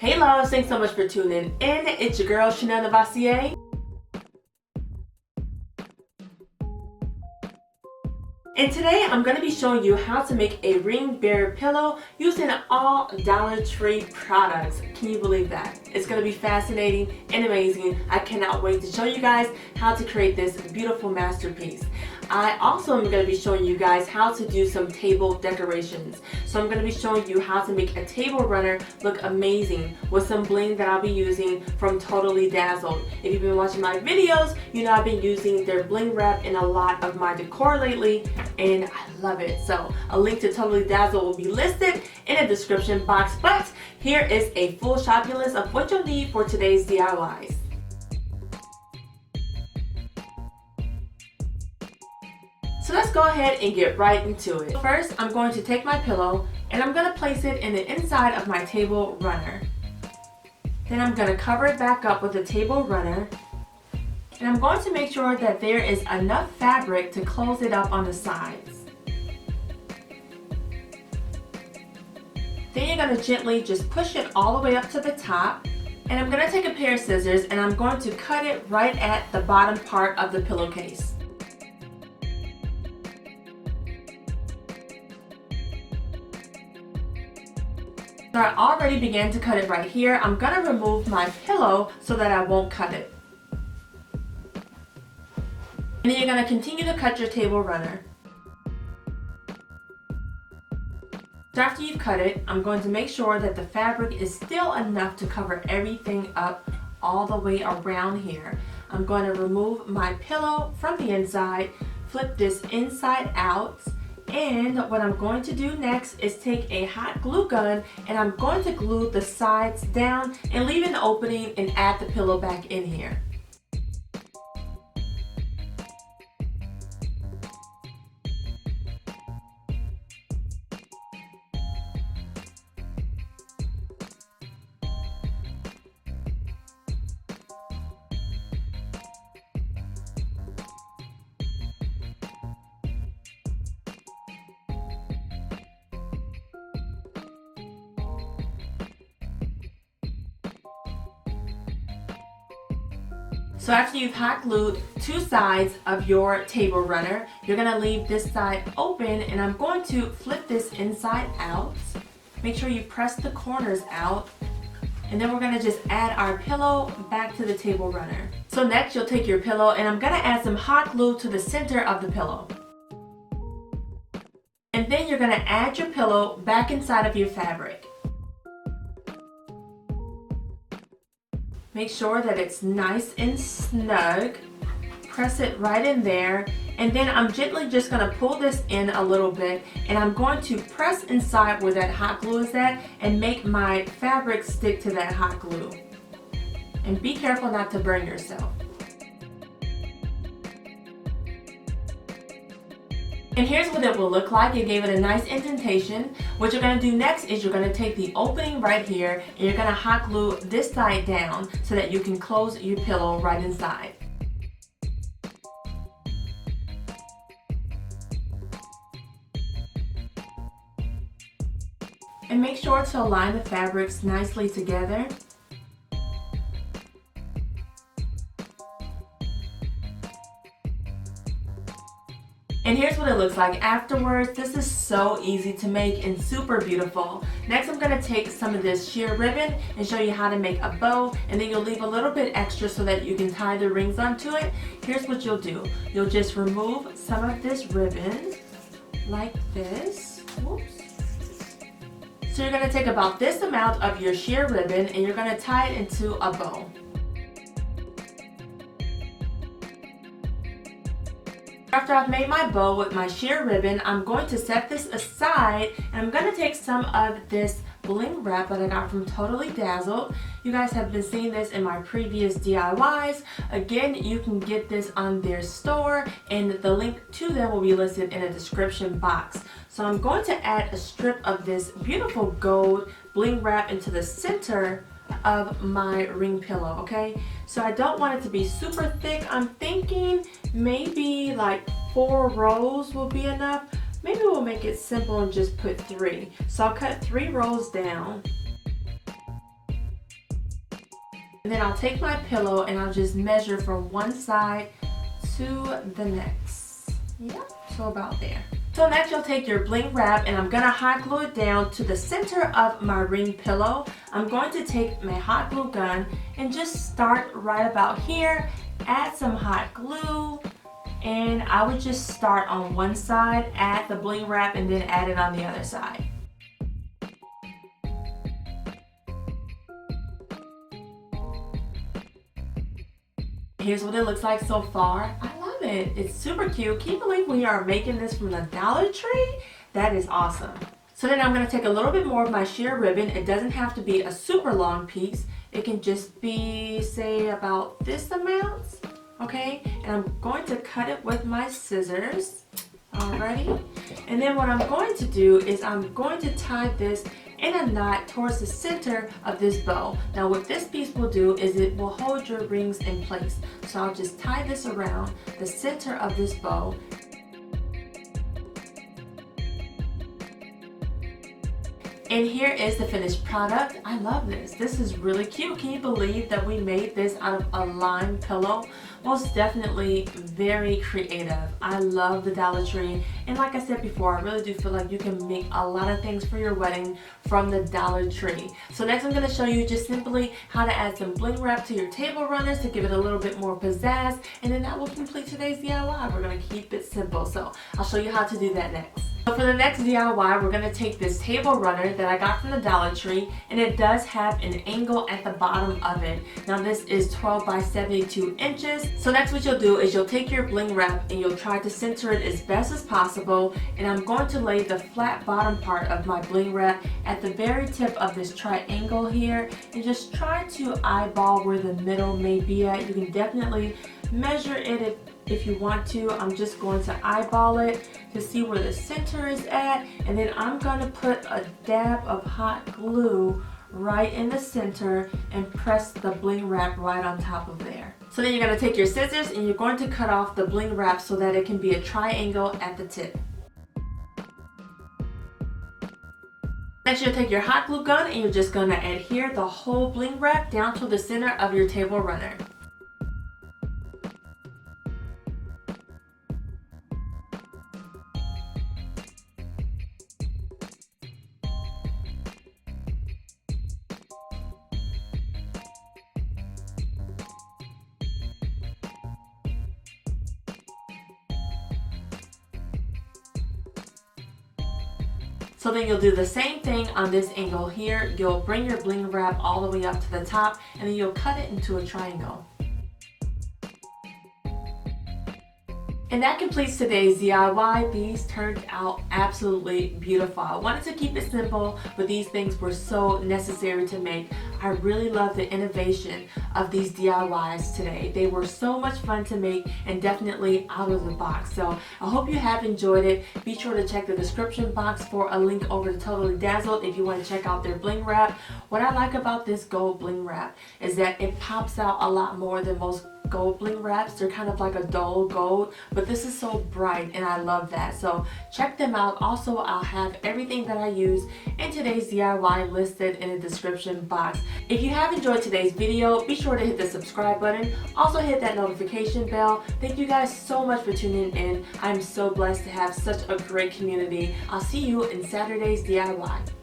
Hey loves, thanks so much for tuning in. It's your girl Chanelle Novosey. And today I'm going to be showing you how to make a ring bearer pillow using all Dollar Tree products. Can you believe that? It's going to be fascinating and amazing. I cannot wait to show you guys how to create this beautiful masterpiece. I also am going to be showing you guys how to do some table decorations. So I'm going to be showing you how to make a table runner look amazing with some bling that I'll be using from Totally Dazzled. If you've been watching my videos, you know I've been using their bling wrap in a lot of my decor lately, and I love it. So a link to Totally Dazzled will be listed in the description box, but here is a full shopping list of what you'll need for today's DIYs. So let's go ahead and get right into it. First, I'm going to take my pillow and I'm going to place it in the inside of my table runner. Then I'm going to cover it back up with the table runner. And I'm going to make sure that there is enough fabric to close it up on the sides. Then you're going to gently just push it all the way up to the top. And I'm going to take a pair of scissors and I'm going to cut it right at the bottom part of the pillowcase. So I already began to cut it right here. I'm going to remove my pillow so that I won't cut it. And then you're going to continue to cut your table runner. So after you've cut it, I'm going to make sure that the fabric is still enough to cover everything up all the way around here. I'm going to remove my pillow from the inside, flip this inside out. And what I'm going to do next is take a hot glue gun and I'm going to glue the sides down and leave an opening and add the pillow back in here. So after you've hot glued two sides of your table runner, you're going to leave this side open and I'm going to flip this inside out. Make sure you press the corners out and then we're going to just add our pillow back to the table runner. So next you'll take your pillow and I'm going to add some hot glue to the center of the pillow. And then you're going to add your pillow back inside of your fabric. Make sure that it's nice and snug. Press it right in there. And then I'm gently just going to pull this in a little bit. And I'm going to press inside where that hot glue is at and make my fabric stick to that hot glue. And be careful not to burn yourself. And here's what it will look like. It gave it a nice indentation. What you're going to do next is you're going to take the opening right here and you're going to hot glue this side down so that you can close your pillow right inside. And make sure to align the fabrics nicely together. And here's what it looks like afterwards. This is so easy to make and super beautiful. Next I'm going to take some of this sheer ribbon and show you how to make a bow, and then you'll leave a little bit extra so that you can tie the rings onto it. Here's what you'll do. You'll just remove some of this ribbon like this. Whoops. So you're going to take about this amount of your sheer ribbon and you're going to tie it into a bow. After I've made my bow with my sheer ribbon, I'm going to set this aside and I'm going to take some of this bling wrap that I got from Totally Dazzled. You guys have been seeing this in my previous DIYs. Again, you can get this on their store and the link to them will be listed in the description box. So I'm going to add a strip of this beautiful gold bling wrap into the center of my ring pillow, okay? So I don't want it to be super thick. I'm thinking maybe like 4 rows will be enough. Maybe we'll make it simple and just put 3. So I'll cut 3 rows down. And then I'll take my pillow and I'll just measure from one side to the next. Yep, so about there. So next you'll take your bling wrap and I'm gonna hot glue it down to the center of my ring pillow. I'm going to take my hot glue gun and just start right about here, add some hot glue, and I would just start on one side, add the bling wrap, and then add it on the other side. Here's what it looks like so far. I love it. It's super cute. Can you believe we are making this from the Dollar Tree? That is awesome. So then I'm going to take a little bit more of my sheer ribbon. It doesn't have to be a super long piece. It can just be, say, about this amount. Okay? And I'm going to cut it with my scissors. Alrighty. And then what I'm going to do is I'm going to tie this in a knot towards the center of this bow. Now what this piece will do is it will hold your rings in place. So I'll just tie this around the center of this bow. And here is the finished product. I love this. This is really cute. Can you believe that we made this out of a lime pillow? Most definitely very creative. I love the Dollar Tree. And like I said before, I really do feel like you can make a lot of things for your wedding from the Dollar Tree. So next I'm going to show you just simply how to add some bling wrap to your table runners to give it a little bit more pizzazz. And then that will complete today's DIY. We're going to keep it simple. So I'll show you how to do that next. So for the next DIY, we're going to take this table runner that I got from the Dollar Tree, and it does have an angle at the bottom of it. Now this is 12 by 72 inches. So next what you'll do is you'll take your bling wrap and you'll try to center it as best as possible. And I'm going to lay the flat bottom part of my bling wrap at the very tip of this triangle here, and just try to eyeball where the middle may be at. You can definitely measure it if you want to. I'm just going to eyeball it to see where the center is at, and then I'm going to put a dab of hot glue right in the center and press the bling wrap right on top of there. So then you're going to take your scissors and you're going to cut off the bling wrap so that it can be a triangle at the tip. Next you'll take your hot glue gun and you're just going to adhere the whole bling wrap down to the center of your table runner. So then you'll do the same thing on this angle here. You'll bring your bling wrap all the way up to the top, and then you'll cut it into a triangle. And that completes today's DIY. These turned out absolutely beautiful. I wanted to keep it simple, but these things were so necessary to make. I really love the innovation of these DIYs today. They were so much fun to make and definitely out of the box. So I hope you have enjoyed it. Be sure to check the description box for a link over to Totally Dazzled if you want to check out their bling wrap. What I like about this gold bling wrap is that it pops out a lot more than most gold bling wraps. They're kind of like a dull gold, but this is so bright and I love that. So check them out. Also, I'll have everything that I use in today's DIY listed in the description box. If you have enjoyed today's video, be sure to hit the subscribe button. Also hit that notification bell. Thank you guys so much for tuning in. I'm so blessed to have such a great community. I'll see you in Saturday's DIY.